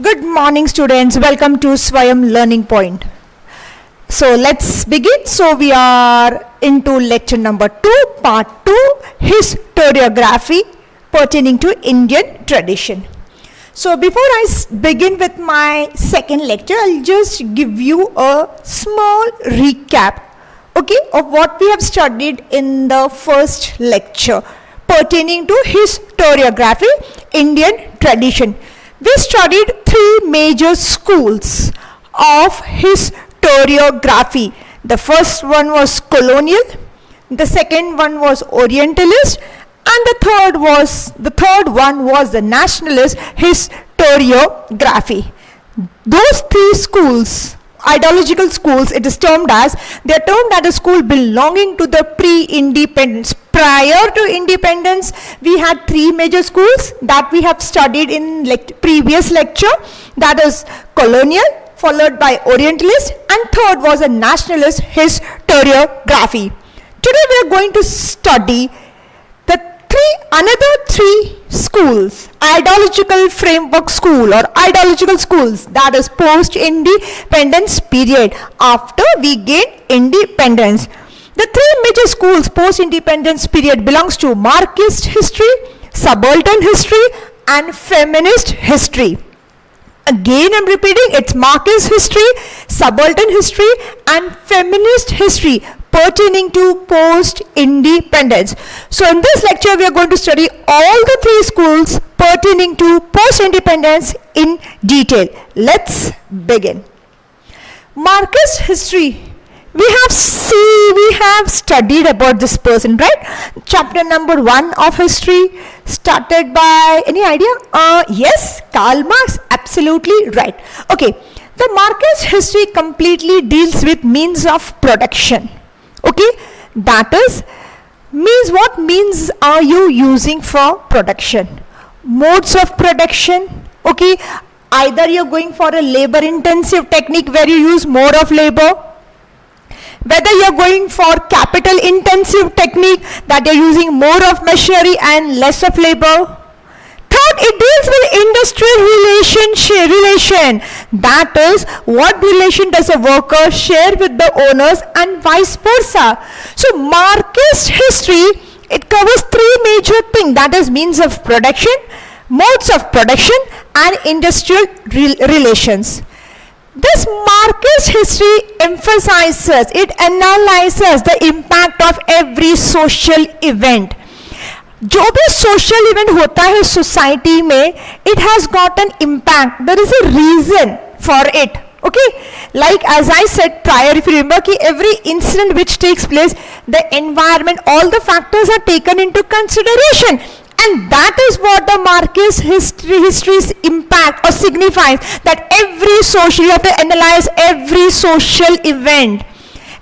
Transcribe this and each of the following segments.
Good morning students, welcome to Swayam Learning Point. So let's begin. So we are into lecture number 2, part 2, historiography pertaining to Indian tradition. So before I begin with my second lecture, I'll just give you a small recap, okay, of what we have studied in the first lecture pertaining to historiography, Indian tradition. We studied 3 major schools of historiography. The first one was colonial, the second one was orientalist, and the third one was the nationalist historiography. Those 3 schools, ideological schools, they are termed as a school belonging to the pre-independence. Prior to independence, we had 3 major schools that we have studied in previous lecture. That is colonial, followed by orientalist, and third was a nationalist historiography. Today we are going to study another 3 schools, ideological framework school or ideological schools, that is post-independence period, after we gain independence. The 3 major schools post-independence period belongs to Marxist history, subaltern history, and feminist history. Again I'm repeating, it's Marxist history, subaltern history, and feminist history pertaining to post-independence. So in this lecture we are going to study all the 3 schools pertaining to post-independence in detail. Let's begin. Marxist history. We have studied about this person, right? Chapter number 1 of history started by, any idea? Yes, Karl Marx, absolutely right. Okay, the Marxist history completely deals with means of production. Okay, that is, what means are you using for production? Modes of production, okay, either you're going for a labor intensive technique where you use more of labor, whether you're going for capital intensive technique that you're using more of machinery and less of labor. Third, it deals with industrial relation. That is, what relation does a worker share with the owners and vice versa. So Marxist history, it covers 3 major things, that is means of production, modes of production, and industrial relations. This Marxist history emphasizes, it analyzes the impact of every social event. जो भी social event होता है society में, it has got an impact. There is a reason for it. Okay, like as I said prior, if you remember, every incident which takes place, the environment, all the factors are taken into consideration. And that is what the Marxist history's impact or signifies, that every social, you have to analyze every social event.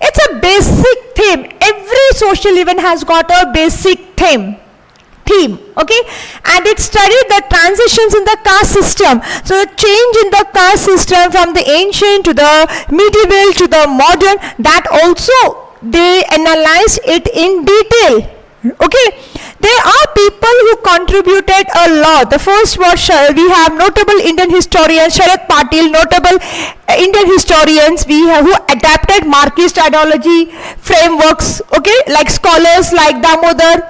It's a basic theme. Every social event has got a basic theme, okay, and it studied the transitions in the caste system. So the change in the caste system from the ancient to the medieval to the modern, that also they analyzed it in detail. Okay, there are people who contributed a lot. The first was, we have notable Indian historians, Sharad Patil, notable Indian historians who adapted Marxist ideology frameworks, okay, like scholars like Damodar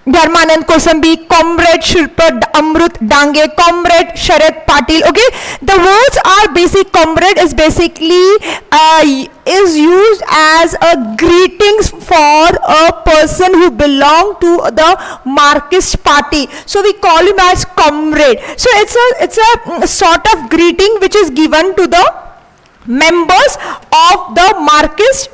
Dharmanand Kosambi, Comrade Shilpa Amrut Dange, Comrade Sharad Patil. Okay, the words are basic. Comrade is basically is used as a greetings for a person who belong to the Marxist party. So we call him as comrade. So it's a sort of greeting which is given to the members of the Marxist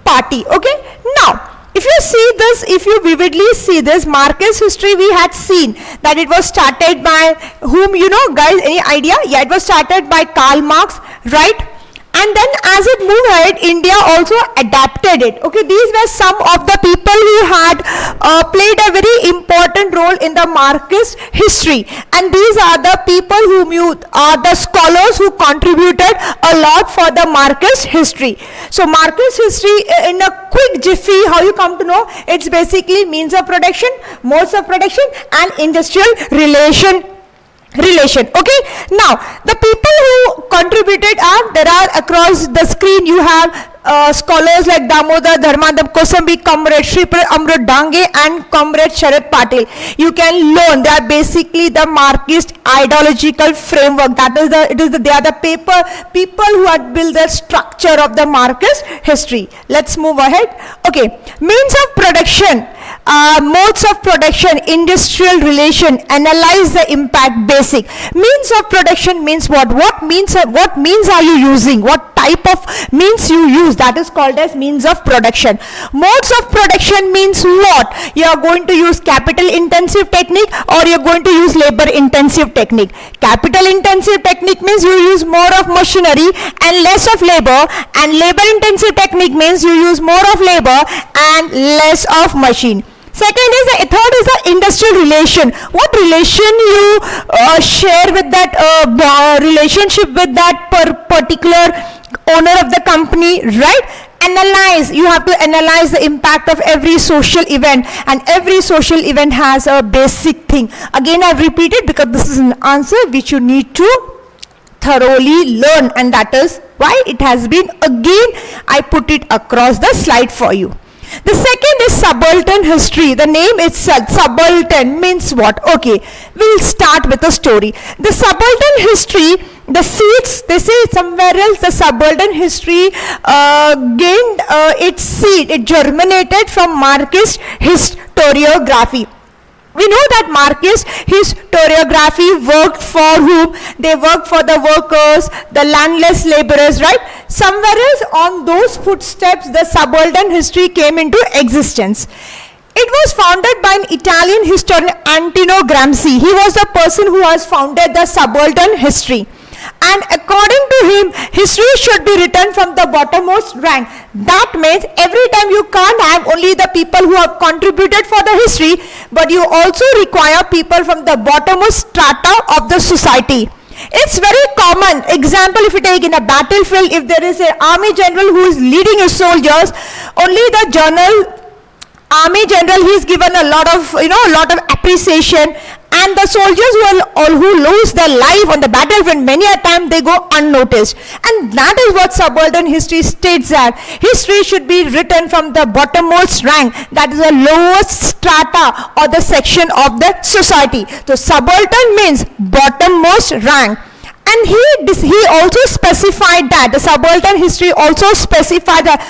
party. Okay, now, if you see this, if you vividly see this Marxist history, we had seen that it was started by whom, you know, guys, any idea? Yeah, it was started by Karl Marx, right? And then as it moved ahead, India also adapted it. Okay, these were some of the people who had played a very important role in the Marxist history. And these are the people whom are the scholars who contributed a lot for the Marxist history. So Marxist history, in a quick jiffy, how you come to know, it's basically means of production, modes of production, and industrial relation relation. Okay, now the people who contributed are, there are across the screen you have scholars like Damodar Dharmadam Kosambi, Comrade Shripad Amrut Dange and Comrade Sharad Patil. You can learn, they are basically the Marxist ideological framework. That is they are the people who had built the structure of the Marxist history. Let's move ahead. Okay, means of production, modes of production, industrial relation, analyze the impact, basic. Means of production means what means are you using, what type of means you use, that is called as means of production. Modes of production means what, you are going to use capital intensive technique or you are going to use labor intensive technique. Capital intensive technique means you use more of machinery and less of labor, and labor intensive technique means you use more of labor and less of machine. Second is third is the industrial relation. What relation you share with that relationship with that particular owner of the company, right? Analyze, you have to analyze the impact of every social event, and every social event has a basic thing. Again I repeat it because this is an answer which you need to thoroughly learn, and that is why it has been, again I put it across the slide for you. The second is subaltern history. The name itself, subaltern, means what? Okay, we'll start with a story. The subaltern history, the seeds, they say somewhere else the subaltern history gained its seed, it germinated from Marxist historiography. We know that Marxist historiography worked for whom? They worked for the workers, the landless laborers, right? Somewhere else on those footsteps, the subaltern history came into existence. It was founded by an Italian historian, Antonio Gramsci. He was the person who has founded the subaltern history. And according to him, history should be written from the bottommost rank. That means every time you can't have only the people who have contributed for the history, but you also require people from the bottommost strata of the society. It's very common. Example, if you take in a battlefield, if there is an army general who is leading his soldiers, only the army general, he is given a lot of appreciation, and the soldiers who lose their life on the battlefield, many a time they go unnoticed. And that is what subaltern history states, that history should be written from the bottommost rank, that is the lowest strata or the section of the society. So subaltern means bottommost rank. And he also specified that the subaltern history also specified that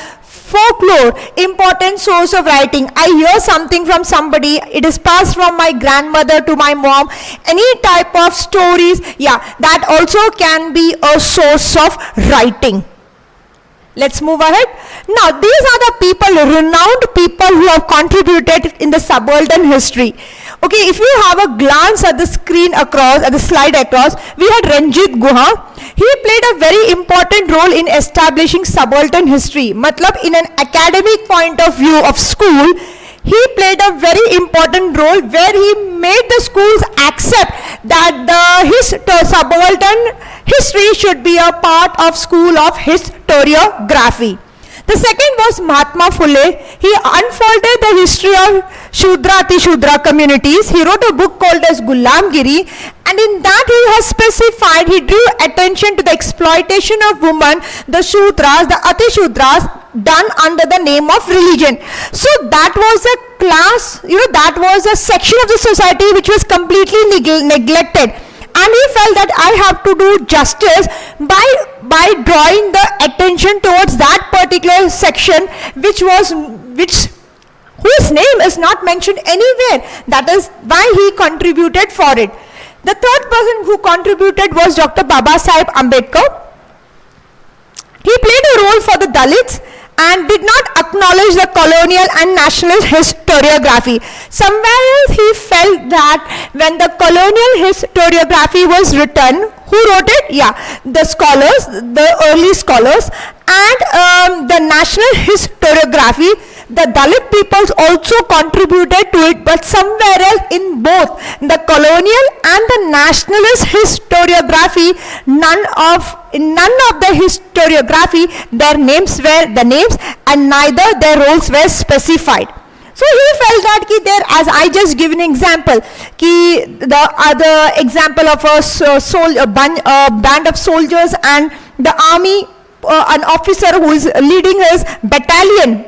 folklore, important source of writing. I hear something from somebody, it is passed from my grandmother to my mom, any type of stories, yeah, that also can be a source of writing. Let's move ahead. Now, these are the people, renowned people who have contributed in the subaltern history. Okay, if you have a glance at the screen across, at the slide across, we had Ranjit Guha. He played a very important role in establishing subaltern history. Matlab, in an academic point of view of school, he played a very important role where he made the schools accept that the subaltern history should be a part of school of historiography. The second was Mahatma Phule. He unfolded the history of Shudra Ati Shudra communities. He wrote a book called as Gulamgiri, and in that he has specified, he drew attention to the exploitation of women, the Shudras, the Ati Shudras, done under the name of religion. So that was a class, that was a section of the society which was completely neglected. And he felt that I have to do justice by drawing the attention towards that particular section whose name is not mentioned anywhere. That is why he contributed for it. The third person who contributed was Dr. Babasaheb Ambedkar. He played a role for the Dalits and did not acknowledge the colonial and nationalist historiography. Somewhere else he felt that when the colonial historiography was written, who wrote it? Yeah, the scholars, the early scholars, and the national historiography, the Dalit peoples also contributed to it, but somewhere else in both the colonial and the nationalist historiography, none of the historiography, their names were the names and neither their roles were specified. So he felt that ki there, as I just give an example, ki the other example of a band of soldiers and the army, an officer who is leading his battalion,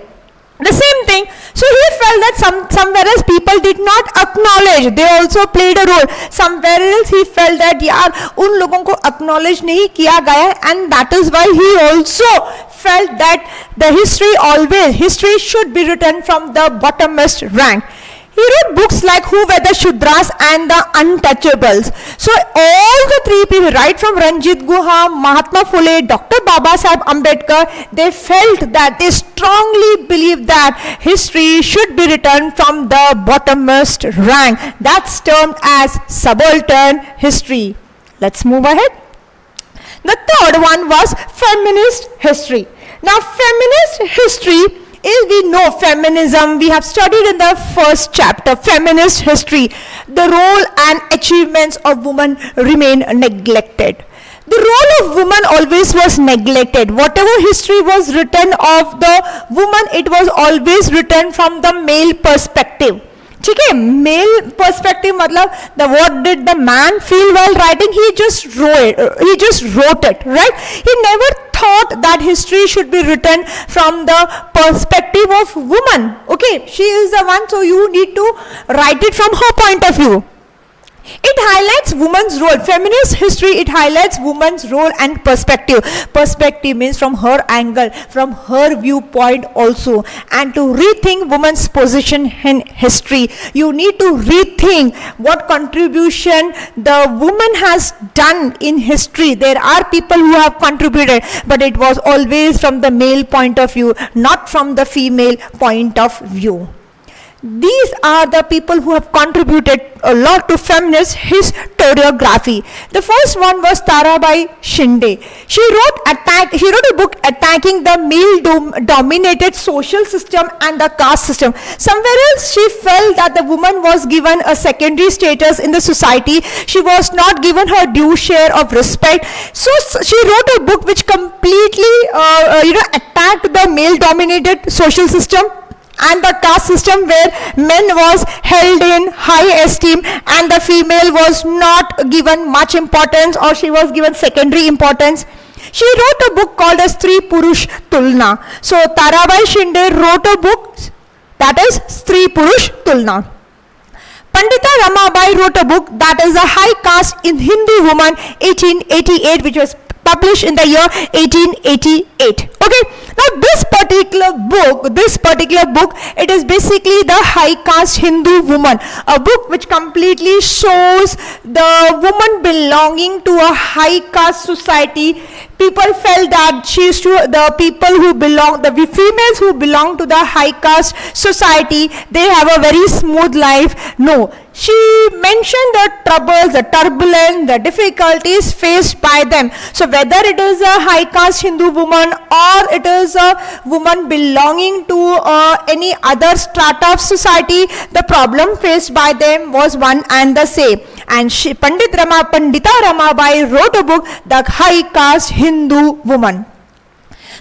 the same thing. So he felt that somewhere else people did not acknowledge, they also played a role. Somewhere else he felt that yaar un logon ko acknowledge nahi kiya gaya, and that is why he also felt that the history should be written from the bottommost rank. He wrote books like Who Were the Shudras and The Untouchables. So all the three people, right from Ranjit Guha, Mahatma Phule, Dr. Babasaheb Ambedkar, they felt that, they strongly believed that history should be written from the bottommost rank. That's termed as subaltern history. Let's move ahead. The third one was feminist history. Now feminist history is, we know feminism, we have studied in the first chapter, feminist history. The role and achievements of women remain neglected. The role of woman always was neglected. Whatever history was written of the woman, it was always written from the male perspective. ठीक है, mail perspective मतलब the what did the man feel while writing, he just wrote it, right? He never thought that history should be written from the perspective of woman. Okay, she is the one, so you need to write it from her point of view. It highlights women's role. Feminist history, it highlights women's role and perspective. Perspective means from her angle, from her viewpoint also. And to rethink women's position in history, you need to rethink what contribution the woman has done in history. There are people who have contributed, but it was always from the male point of view, not from the female point of view. These are the people who have contributed a lot to feminist historiography. The first one was Tarabai Shinde. She wrote a book attacking the male-dominated social system and the caste system. Somewhere else she felt that the woman was given a secondary status in the society. She was not given her due share of respect. So she wrote a book which completely attacked the male-dominated social system and the caste system, where men was held in high esteem and the female was not given much importance, or she was given secondary importance. She wrote a book called as Stree Purush Tulna. So Tarabai Shinde wrote a book that is Stree Purush Tulna. Pandita Ramabai wrote a book that is a high caste in Hindu woman 1888, which was published in the year 1888. Okay, now this particular book, it is basically the high caste Hindu woman, a book which completely shows the woman belonging to a high caste society. People felt that the females who belong to the high caste society, they have a very smooth life. No, she mentioned the troubles, the turbulence, the difficulties faced by them. So whether it is a high caste Hindu woman or it is a woman belonging to any other strata of society, the problem faced by them was one and the same. And Pandita Ramabai wrote a book, The High Caste Hindu Woman.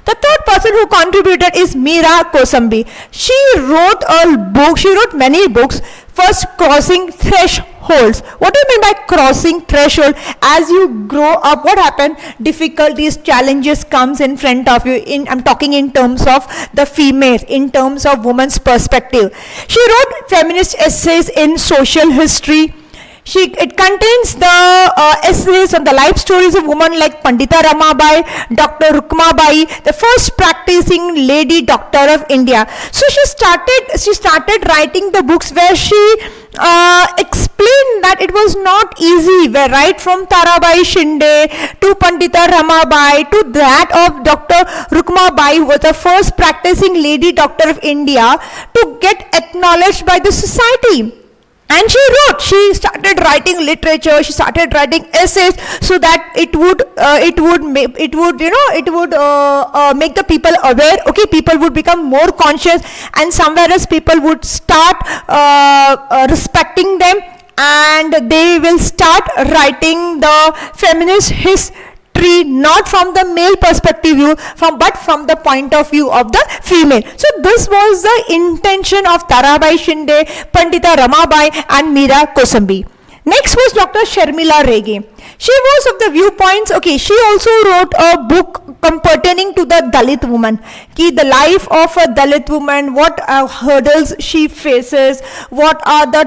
The third person who contributed is Meera Kosambi. She wrote many books. First, Crossing Thresholds. What do you mean by crossing threshold? As you grow up, what happened? Difficulties, challenges comes in front of you. I'm talking in terms of the females, in terms of women's perspective. She wrote feminist essays in social history. It contains the essays on the life stories of women like Pandita Ramabai, Dr. Rukmabai, the first practicing lady doctor of India. So she started writing the books where she explained that it was not easy, where right from Tarabai Shinde to Pandita Ramabai to that of Dr. Rukmabai, who was the first practicing lady doctor of India, to get acknowledged by the society. And she started writing literature, she started writing essays, so that it would make the people aware. Okay, people would become more conscious, and somewhere else people would start respecting them, and they will start writing the feminist history history not from the male perspective view, but from the point of view of the female. So this was the intention of Tarabai Shinde, Pandita Ramabai and Meera Kosambi. Next was Dr. Sharmila Rege. She was of the viewpoints, okay, she also wrote a book pertaining to the Dalit woman. The life of a Dalit woman, what hurdles she faces, what are the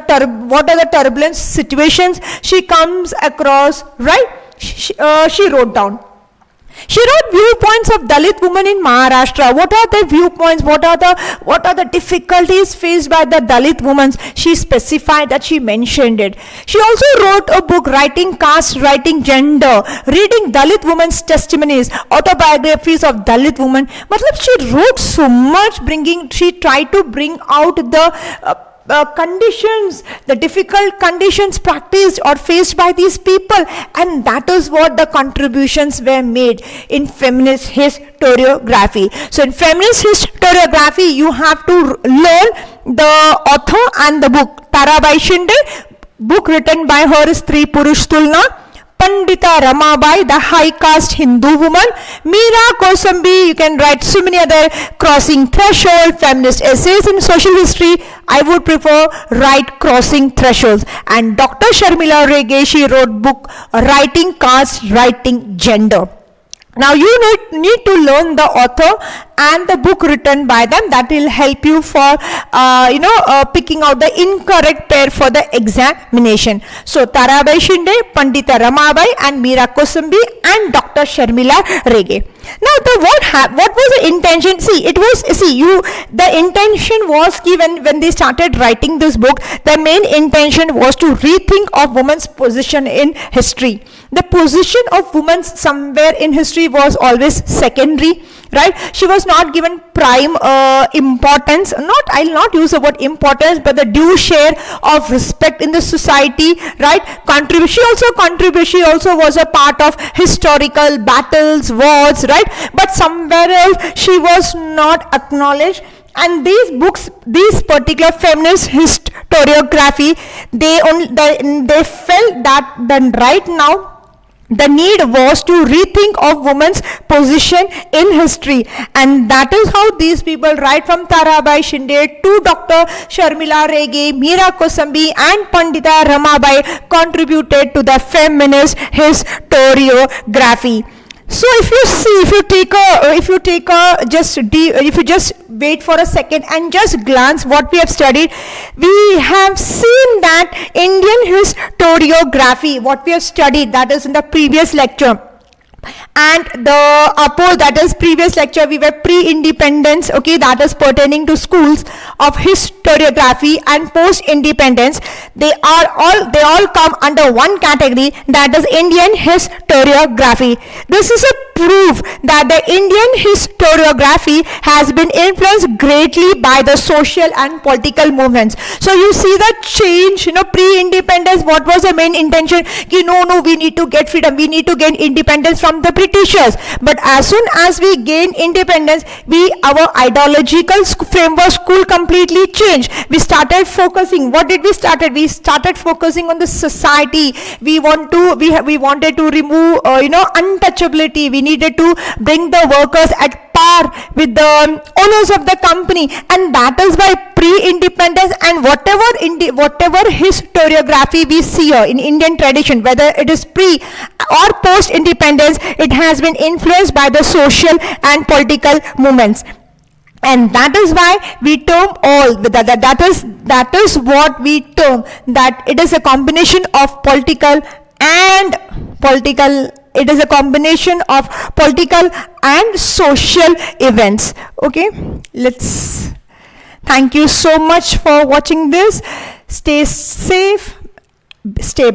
turbulent situations she comes across, right? She wrote down. She wrote viewpoints of Dalit women in Maharashtra. What are the viewpoints? What are the difficulties faced by the Dalit women? She specified that, she mentioned it. She also wrote a book, Writing Caste, Writing Gender, reading Dalit women's testimonies, autobiographies of Dalit women. But she wrote so much, she tried to bring out the conditions, the difficult conditions practiced or faced by these people, and that is what the contributions were made in feminist historiography. So in feminist historiography, you have to learn the author and the book. Tarabai Shinde, book written by her is Stree Purush Tulna. Pandita Ramabai, the high caste Hindu woman. Meera Kosambi, you can write so many other crossing threshold, feminist essays in social history. I would prefer write crossing thresholds. And Dr. Sharmila Rege, she wrote book Writing Caste, Writing Gender. Now you need to learn the author and the book written by them. That will help you for picking out the incorrect pair for the examination. So Tarabai Shinde, Pandita Ramabai and Meera Kosambi and Dr. Sharmila Rege. Now what was the intention? The intention was when they started writing this book, the main intention was to rethink of women's position in history. The position of women somewhere in history was always secondary, right? She was not given prime importance. I'll not use the word importance, but the due share of respect in the society, right? She also was a part of historical battles, wars, right? But somewhere else she was not acknowledged. And these books, these particular feminist historiography, they felt that right now the need was to rethink of women's position in history, and that is how these people, right from Tarabai Shinde to Dr. Sharmila Rege, Meera Kosambi and Pandita Ramabai, contributed to the feminist historiography. So if you just wait for a second and just glance what we have studied, we have seen that Indian historiography, what we have studied, that is in the previous lecture, and the upper, that is previous lecture, we were pre-independence, okay, that is pertaining to schools of historiography and post-independence. They all come under one category, that is Indian historiography. This is a proof that the Indian historiography has been influenced greatly by the social and political movements. So you see the change, pre-independence, what was the main intention? We need to get freedom, we need to gain independence from the Britishers. But as soon as we gain independence, our ideological framework school completely changed. We started focusing, what did we start? We started focusing on the society. We wanted to remove untouchability. We needed to bring the workers at par with the owners of the company, and that is why pre-independence and whatever historiography we see here in Indian tradition, whether it is pre or post-independence, it has been influenced by the social and political movements. And that is why we term that is what we term that it is a combination of political. It is a combination of political and social events. Okay, thank you so much for watching this. Stay safe, stay